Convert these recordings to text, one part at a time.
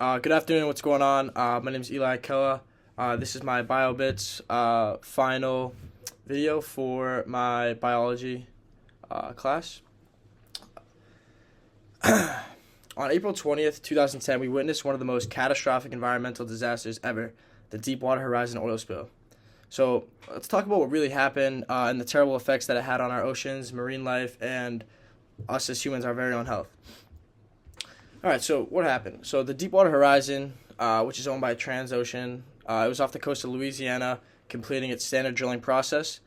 Good afternoon. What's going on? My name is Eli Ikkela. This is my BioBits final video for my biology class. On April 20th, 2010, we witnessed one of the most catastrophic environmental disasters ever, the Deepwater Horizon oil spill. So let's talk about what really happened and the terrible effects that it had on our oceans, marine life, and us as humans, our very own health. All right, so what happened? So the Deepwater Horizon, which is owned by Transocean, it was off the coast of Louisiana, completing its standard drilling process.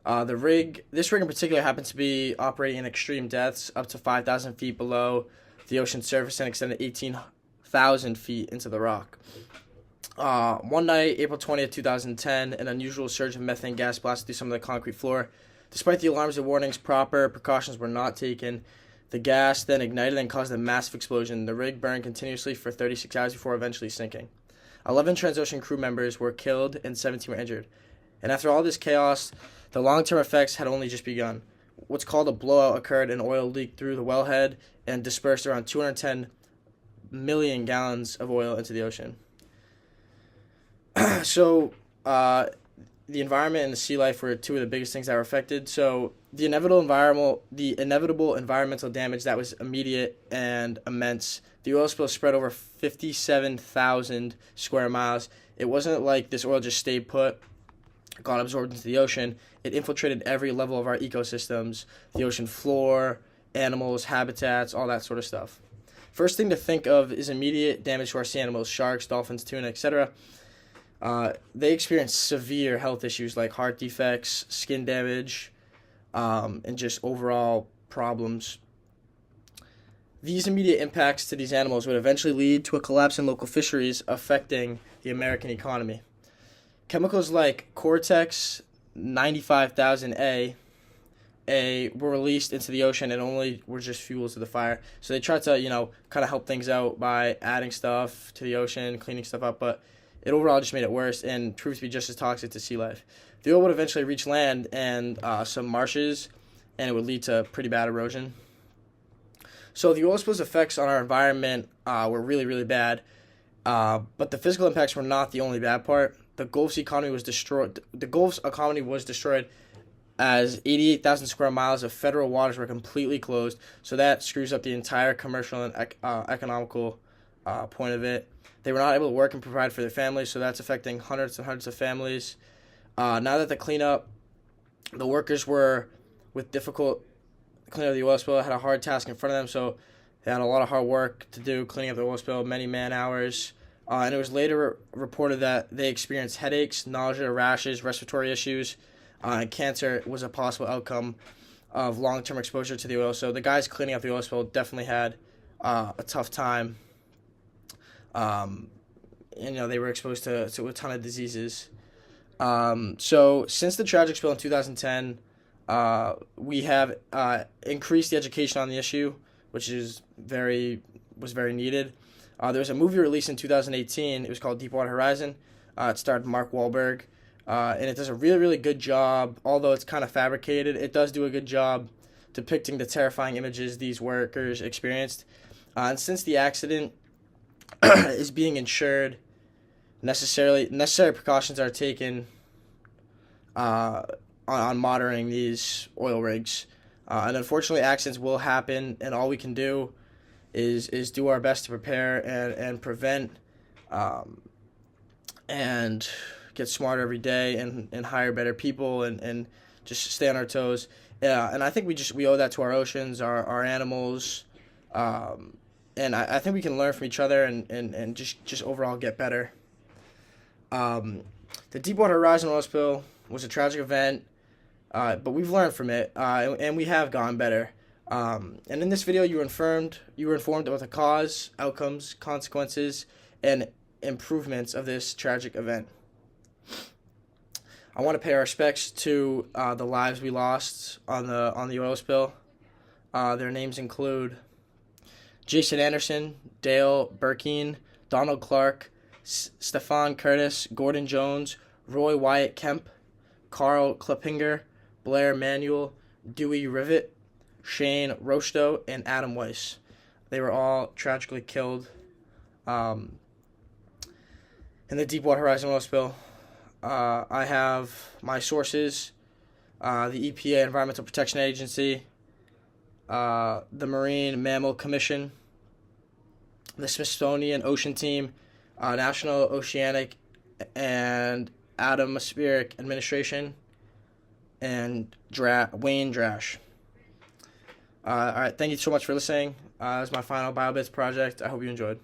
This rig in particular happened to be operating in extreme depths, up to 5,000 feet below the ocean's surface and extended 18,000 feet into the rock. One night, April 20th, 2010, an unusual surge of methane gas blasted through some of the concrete floor. Despite the alarms and warnings, proper precautions were not taken. The gas then ignited and caused a massive explosion. The rig burned continuously for 36 hours before eventually sinking. 11 Transocean crew members were killed and 17 were injured. And after all this chaos, the long-term effects had only just begun. What's called a blowout occurred, and oil leaked through the wellhead and dispersed around 210 million gallons of oil into the ocean. The environment and the sea life were two of the biggest things that were affected. So the inevitable environmental damage that was immediate and immense. The oil spill spread over 57,000 square miles. It wasn't like this oil just stayed put, got absorbed into the ocean. It infiltrated every level of our ecosystems, the ocean floor, animals, habitats, all that sort of stuff. First thing to think of is immediate damage to our sea animals, sharks, dolphins, tuna, etc. They experience severe health issues like heart defects, skin damage, and just overall problems. These immediate impacts to these animals would eventually lead to a collapse in local fisheries, affecting the American economy. Chemicals like Cortex 95,000A were released into the ocean and only were just fuels to the fire. So they tried to, kind of help things out by adding stuff to the ocean, cleaning stuff up, but it overall just made it worse and proved to be just as toxic to sea life. The oil would eventually reach land and some marshes, and it would lead to pretty bad erosion. So the oil spill's effects on our environment were really, really bad, but the physical impacts were not the only bad part. The Gulf's economy was destroyed. The Gulf's economy was destroyed as 88,000 square miles of federal waters were completely closed. So that screws up the entire commercial and economical point of it. They were not able to work and provide for their families, so that's affecting hundreds and hundreds of families. Now that the workers were with difficult cleaning up the oil spill, had a hard task in front of them, so they had a lot of hard work to do cleaning up the oil spill, many man hours. And it was later reported that they experienced headaches, nausea, rashes, respiratory issues, and cancer was a possible outcome of long-term exposure to the oil. So the guys cleaning up the oil spill definitely had a tough time. They were exposed to a ton of diseases. So since the tragic spill in 2010, we have increased the education on the issue, which was very needed. There was a movie released in 2018. It was called Deepwater Horizon. It starred Mark Wahlberg, and it does a really, really good job. Although it's kind of fabricated, it does do a good job depicting the terrifying images these workers experienced. And since the accident is being insured, necessary precautions are taken on monitoring these oil rigs. And unfortunately, accidents will happen, and all we can do is do our best to prepare and prevent, and get smarter every day and hire better people and just stay on our toes. And I think we owe that to our oceans, our animals, and I think we can learn from each other and just overall get better. The Deepwater Horizon oil spill was a tragic event, but we've learned from it, and we have gone better. And in this video, you were informed about the cause, outcomes, consequences, and improvements of this tragic event. I want to pay our respects to the lives we lost on the oil spill. Their names include Jason Anderson, Dale Burkeen, Donald Clark, Stefan Curtis, Gordon Jones, Roy Wyatt Kemp, Carl Klippinger, Blair Manuel, Dewey Rivet, Shane Rostow, and Adam Weiss. They were all tragically killed in the Deepwater Horizon oil spill. I have my sources, the EPA, Environmental Protection Agency, the Marine Mammal Commission, the Smithsonian Ocean Team, National Oceanic and Atmospheric Administration, and Wayne Drash. All right, thank you so much for listening. This is my final BioBits project. I hope you enjoyed.